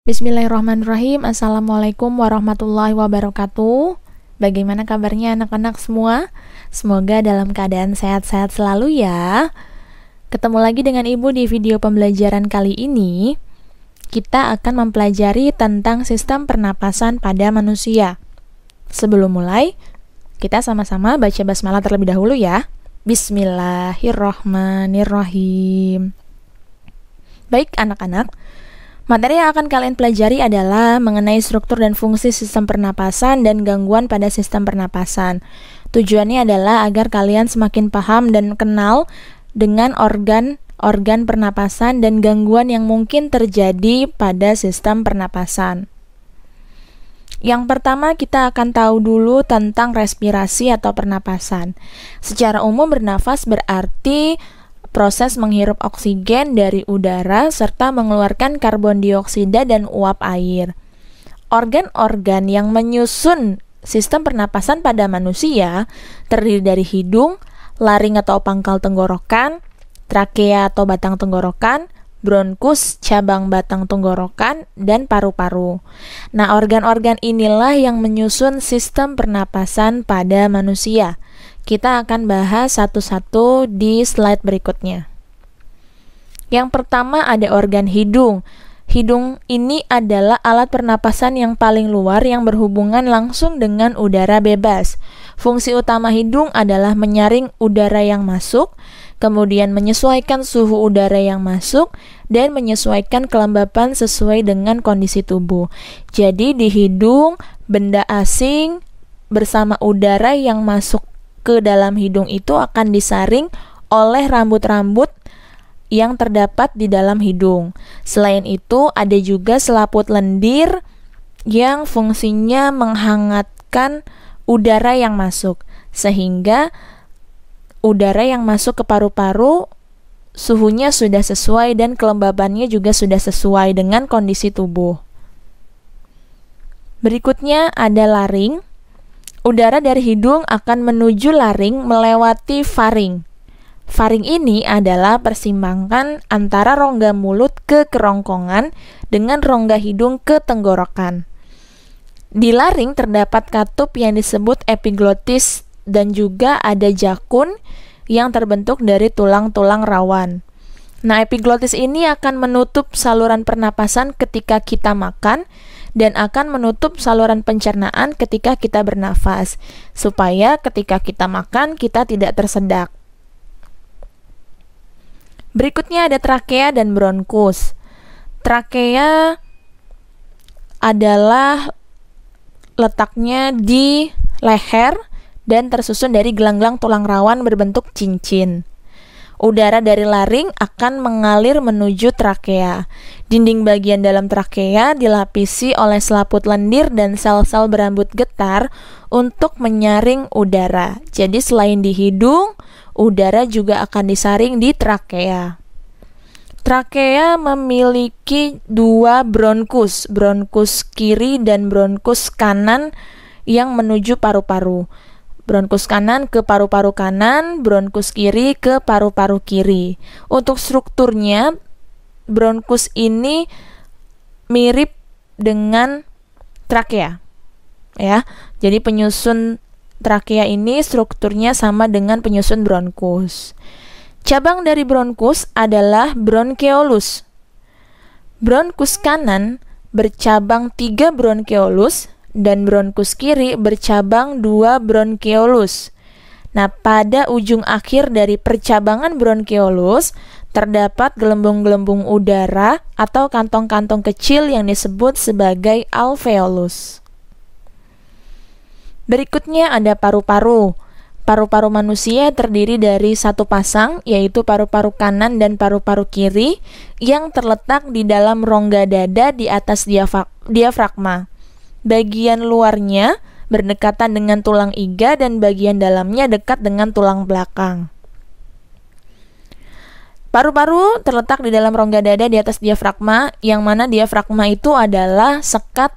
Bismillahirrahmanirrahim. Assalamualaikum warahmatullahi wabarakatuh. Bagaimana kabarnya anak-anak semua? Semoga dalam keadaan sehat-sehat selalu ya. Ketemu lagi dengan Ibu di video pembelajaran kali ini. Kita akan mempelajari tentang sistem pernapasan pada manusia. Sebelum mulai, kita sama-sama baca basmalah terlebih dahulu ya. Bismillahirrahmanirrahim. Baik anak-anak, materi yang akan kalian pelajari adalah mengenai struktur dan fungsi sistem pernapasan dan gangguan pada sistem pernapasan. Tujuannya adalah agar kalian semakin paham dan kenal dengan organ pernapasan dan gangguan yang mungkin terjadi pada sistem pernapasan. Yang pertama, kita akan tahu dulu tentang respirasi atau pernapasan. Secara umum, bernafas berarti proses menghirup oksigen dari udara serta mengeluarkan karbon dioksida dan uap air. Organ-organ yang menyusun sistem pernapasan pada manusia terdiri dari hidung, laring atau pangkal tenggorokan, trakea atau batang tenggorokan, bronkus, cabang batang tenggorokan, dan paru-paru. Nah, organ-organ inilah yang menyusun sistem pernapasan pada manusia. Kita akan bahas satu-satu di slide berikutnya. Yang pertama ada organ hidung. Hidung ini adalah alat pernapasan yang paling luar yang berhubungan langsung dengan udara bebas. Fungsi utama hidung adalah menyaring udara yang masuk, kemudian menyesuaikan suhu udara yang masuk, dan menyesuaikan kelembapan sesuai dengan kondisi tubuh. Jadi di hidung, benda asing bersama udara yang masuk ke dalam hidung itu akan disaring oleh rambut-rambut yang terdapat di dalam hidung. Selain itu, ada juga selaput lendir yang fungsinya menghangatkan udara yang masuk, sehingga udara yang masuk ke paru-paru suhunya sudah sesuai dan kelembabannya juga sudah sesuai dengan kondisi tubuh. Berikutnya ada laring. Udara dari hidung akan menuju laring melewati faring. Faring ini adalah persimpangan antara rongga mulut ke kerongkongan dengan rongga hidung ke tenggorokan. Di laring terdapat katup yang disebut epiglotis dan juga ada jakun yang terbentuk dari tulang-tulang rawan. Nah, epiglotis ini akan menutup saluran pernapasan ketika kita makan dan akan menutup saluran pencernaan ketika kita bernafas, supaya ketika kita makan, kita tidak tersedak. Berikutnya ada trakea dan bronkus. Trakea adalah letaknya di leher dan tersusun dari gelang-gelang tulang rawan berbentuk cincin. Udara dari laring akan mengalir menuju trakea. Dinding bagian dalam trakea dilapisi oleh selaput lendir dan sel-sel berambut getar untuk menyaring udara. Jadi selain di hidung, udara juga akan disaring di trakea. Trakea memiliki dua bronkus, bronkus kiri dan bronkus kanan yang menuju paru-paru. Bronkus kanan ke paru-paru kanan, bronkus kiri ke paru-paru kiri. Untuk strukturnya, bronkus ini mirip dengan trakea, ya. Jadi penyusun trakea ini strukturnya sama dengan penyusun bronkus. Cabang dari bronkus adalah bronkeolus. Bronkus kanan bercabang 3 bronkeolus dan bronkus kiri bercabang 2 bronkeolus. Nah, pada ujung akhir dari percabangan bronkeolus terdapat gelembung-gelembung udara atau kantong-kantong kecil yang disebut sebagai alveolus. Berikutnya ada paru-paru. Paru-paru manusia terdiri dari satu pasang, yaitu paru-paru kanan dan paru-paru kiri yang terletak di dalam rongga dada di atas diafragma. Bagian luarnya berdekatan dengan tulang iga dan bagian dalamnya dekat dengan tulang belakang. Paru-paru terletak di dalam rongga dada di atas diafragma, yang mana diafragma itu adalah sekat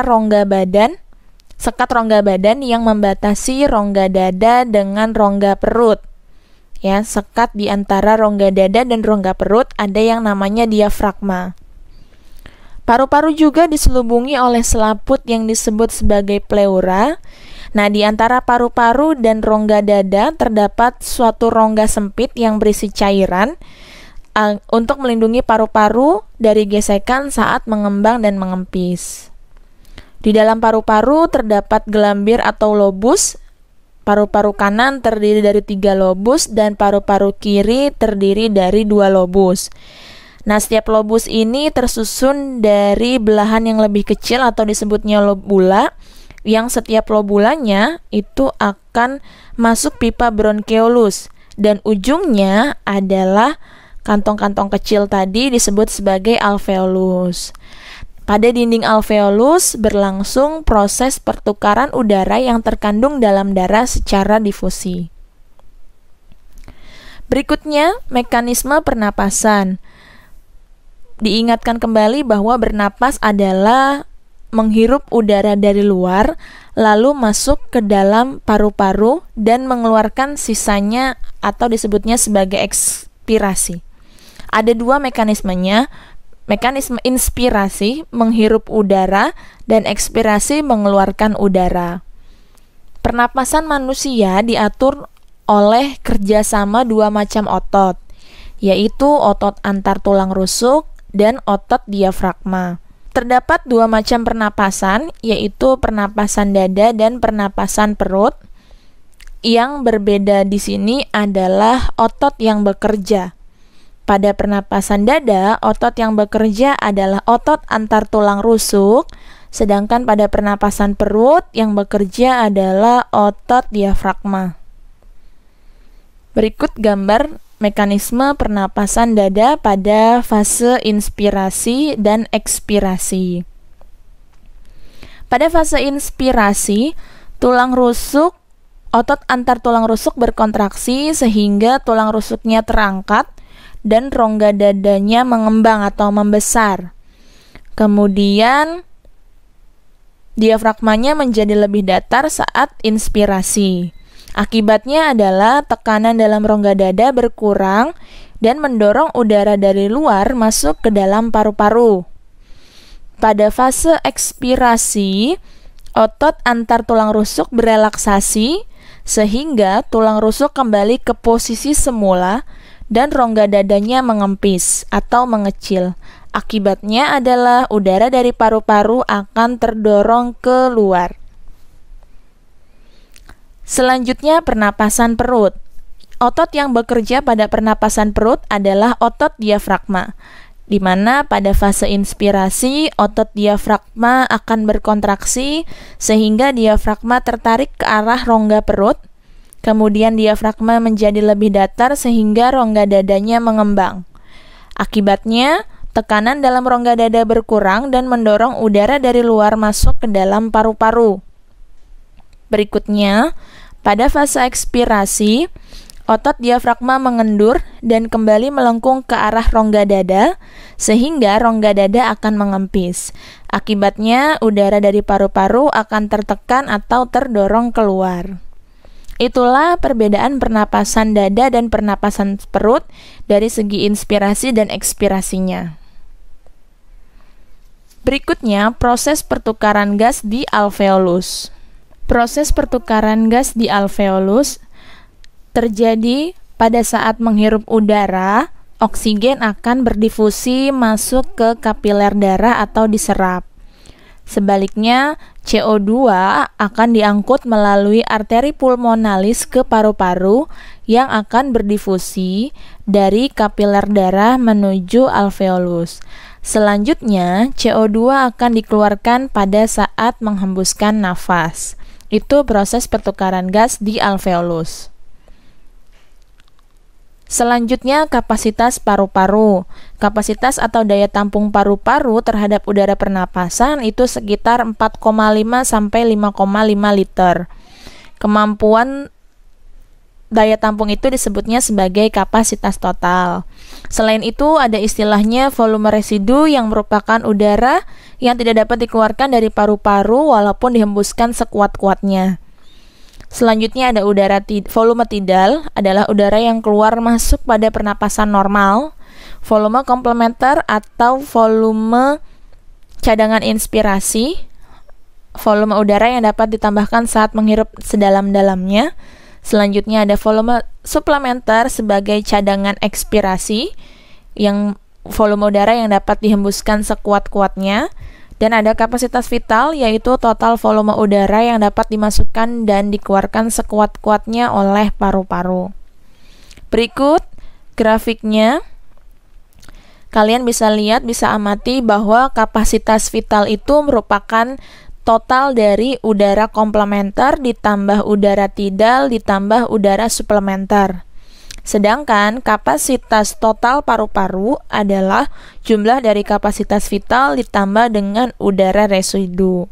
rongga badan yang membatasi rongga dada dengan rongga perut. Ya, sekat di antara rongga dada dan rongga perut ada yang namanya diafragma. Paru-paru juga diselubungi oleh selaput yang disebut sebagai pleura. Nah, di antara paru-paru dan rongga dada terdapat suatu rongga sempit yang berisi cairan untuk melindungi paru-paru dari gesekan saat mengembang dan mengempis. Di dalam paru-paru terdapat gelambir atau lobus. Paru-paru kanan terdiri dari 3 lobus dan paru-paru kiri terdiri dari 2 lobus. Nah, setiap lobus ini tersusun dari belahan yang lebih kecil atau disebutnya lobula, yang setiap lobulanya itu akan masuk pipa bronkeolus dan ujungnya adalah kantong-kantong kecil tadi disebut sebagai alveolus. Pada dinding alveolus berlangsung proses pertukaran udara yang terkandung dalam darah secara difusi. Berikutnya, mekanisme pernapasan. Diingatkan kembali bahwa bernapas adalah menghirup udara dari luar, lalu masuk ke dalam paru-paru dan mengeluarkan sisanya atau disebutnya sebagai ekspirasi. Ada 2 mekanismenya, mekanisme inspirasi menghirup udara dan ekspirasi mengeluarkan udara. Pernapasan manusia diatur oleh kerjasama 2 macam otot, yaitu otot antar tulang rusuk dan otot diafragma. Terdapat 2 macam pernapasan, yaitu pernapasan dada dan pernapasan perut. Yang berbeda di sini adalah otot yang bekerja. Pada pernapasan dada, otot yang bekerja adalah otot antar tulang rusuk, sedangkan pada pernapasan perut yang bekerja adalah otot diafragma. Berikut gambar mekanisme pernapasan dada pada fase inspirasi dan ekspirasi. Pada fase inspirasi, otot antar tulang rusuk berkontraksi sehingga tulang rusuknya terangkat dan rongga dadanya mengembang atau membesar. Kemudian diafragmanya menjadi lebih datar saat inspirasi. Akibatnya adalah tekanan dalam rongga dada berkurang dan mendorong udara dari luar masuk ke dalam paru-paru. Pada fase ekspirasi, otot antar tulang rusuk berelaksasi sehingga tulang rusuk kembali ke posisi semula dan rongga dadanya mengempis atau mengecil. Akibatnya adalah udara dari paru-paru akan terdorong keluar. Selanjutnya, pernapasan perut. Otot yang bekerja pada pernapasan perut adalah otot diafragma, di mana pada fase inspirasi otot diafragma akan berkontraksi sehingga diafragma tertarik ke arah rongga perut. Kemudian diafragma menjadi lebih datar sehingga rongga dadanya mengembang. Akibatnya, tekanan dalam rongga dada berkurang dan mendorong udara dari luar masuk ke dalam paru-paru. Berikutnya, pada fase ekspirasi, otot diafragma mengendur dan kembali melengkung ke arah rongga dada, sehingga rongga dada akan mengempis. Akibatnya, udara dari paru-paru akan tertekan atau terdorong keluar. Itulah perbedaan pernapasan dada dan pernapasan perut dari segi inspirasi dan ekspirasinya. Berikutnya, proses pertukaran gas di alveolus. Proses pertukaran gas di alveolus terjadi pada saat menghirup udara, oksigen akan berdifusi masuk ke kapiler darah atau diserap. Sebaliknya, CO2 akan diangkut melalui arteri pulmonalis ke paru-paru yang akan berdifusi dari kapiler darah menuju alveolus. Selanjutnya, CO2 akan dikeluarkan pada saat menghembuskan nafas. Itu proses pertukaran gas di alveolus. Selanjutnya, kapasitas paru-paru. Kapasitas atau daya tampung paru-paru terhadap udara pernapasan itu sekitar 4,5 sampai 5,5 liter. Kemampuan daya tampung itu disebutnya sebagai kapasitas total. Selain itu, ada istilahnya volume residu yang merupakan udara yang tidak dapat dikeluarkan dari paru-paru walaupun dihembuskan sekuat-kuatnya. Selanjutnya ada volume tidal adalah udara yang keluar masuk pada pernapasan normal. Volume komplementer atau volume cadangan inspirasi, volume udara yang dapat ditambahkan saat menghirup sedalam-dalamnya. Selanjutnya ada volume suplementer sebagai cadangan ekspirasi, yang volume udara yang dapat dihembuskan sekuat-kuatnya. Dan ada kapasitas vital, yaitu total volume udara yang dapat dimasukkan dan dikeluarkan sekuat-kuatnya oleh paru-paru. Berikut grafiknya. Kalian bisa lihat, bisa amati bahwa kapasitas vital itu merupakan total dari udara komplementer ditambah udara tidal ditambah udara suplementer. Sedangkan kapasitas total paru-paru adalah jumlah dari kapasitas vital ditambah dengan udara residu.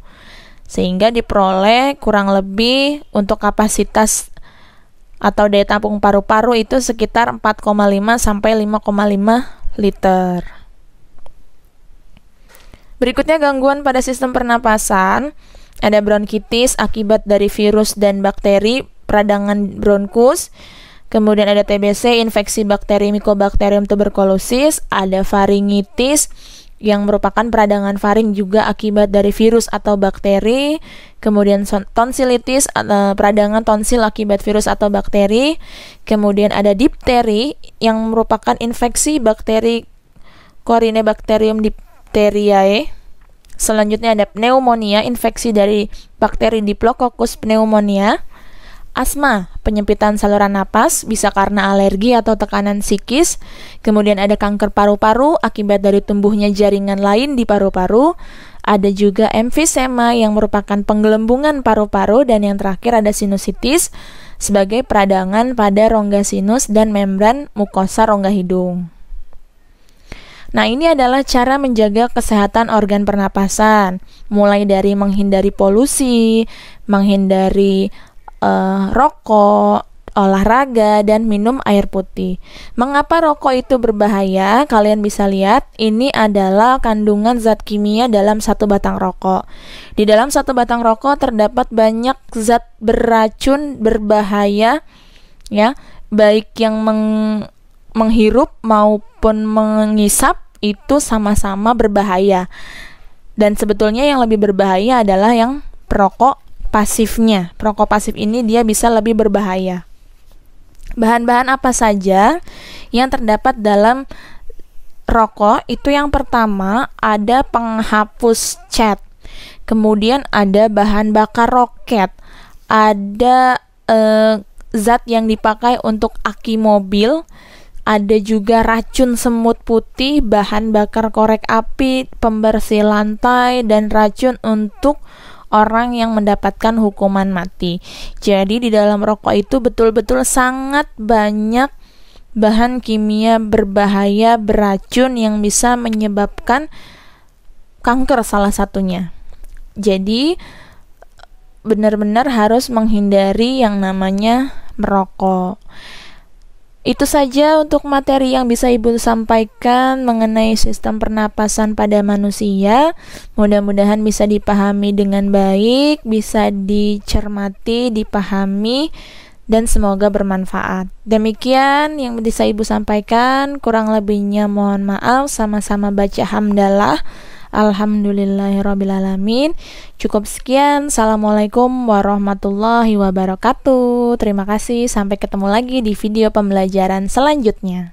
Sehingga diperoleh kurang lebih untuk kapasitas atau daya tampung paru-paru itu sekitar 4,5 sampai 5,5 liter. Berikutnya gangguan pada sistem pernapasan. Ada bronkitis akibat dari virus dan bakteri, peradangan bronkus. Kemudian ada TBC, infeksi bakteri Mycobacterium tuberculosis, ada faringitis yang merupakan peradangan faring juga akibat dari virus atau bakteri. Kemudian tonsilitis, peradangan tonsil akibat virus atau bakteri. Kemudian ada difteri yang merupakan infeksi bakteri Corynebacterium diphtheriae. Selanjutnya ada pneumonia, infeksi dari bakteri Diplococcus pneumonia. Asma, penyempitan saluran napas, bisa karena alergi atau tekanan psikis. Kemudian ada kanker paru-paru akibat dari tumbuhnya jaringan lain di paru-paru. Ada juga emfisema yang merupakan penggelembungan paru-paru. Dan yang terakhir ada sinusitis sebagai peradangan pada rongga sinus dan membran mukosa rongga hidung. Nah, ini adalah cara menjaga kesehatan organ pernapasan, mulai dari menghindari polusi, menghindari rokok, olahraga, dan minum air putih. Mengapa rokok itu berbahaya? Kalian bisa lihat, ini adalah kandungan zat kimia dalam satu batang rokok. Di dalam satu batang rokok terdapat banyak zat beracun berbahaya, ya, baik yang menghirup maupun mengisap itu sama-sama berbahaya. Dan sebetulnya yang lebih berbahaya adalah yang perokok pasifnya. Perokok pasif ini dia bisa lebih berbahaya. Bahan-bahan apa saja yang terdapat dalam rokok? Itu yang pertama ada penghapus cat. Kemudian ada bahan bakar roket. Ada zat yang dipakai untuk aki mobil. Ada juga racun semut putih, bahan bakar korek api, pembersih lantai, dan racun untuk orang yang mendapatkan hukuman mati. Jadi di dalam rokok itu betul-betul sangat banyak bahan kimia berbahaya, beracun yang bisa menyebabkan kanker salah satunya. Jadi benar-benar harus menghindari yang namanya merokok. Itu saja untuk materi yang bisa Ibu sampaikan mengenai sistem pernapasan pada manusia. Mudah-mudahan bisa dipahami dengan baik, bisa dicermati, dipahami, dan semoga bermanfaat. Demikian yang bisa Ibu sampaikan, kurang lebihnya mohon maaf. Sama-sama baca hamdalah. Alhamdulillahirrabbilalamin. Cukup sekian. Assalamualaikum warahmatullahi wabarakatuh. Terima kasih. Sampai ketemu lagi di video pembelajaran selanjutnya.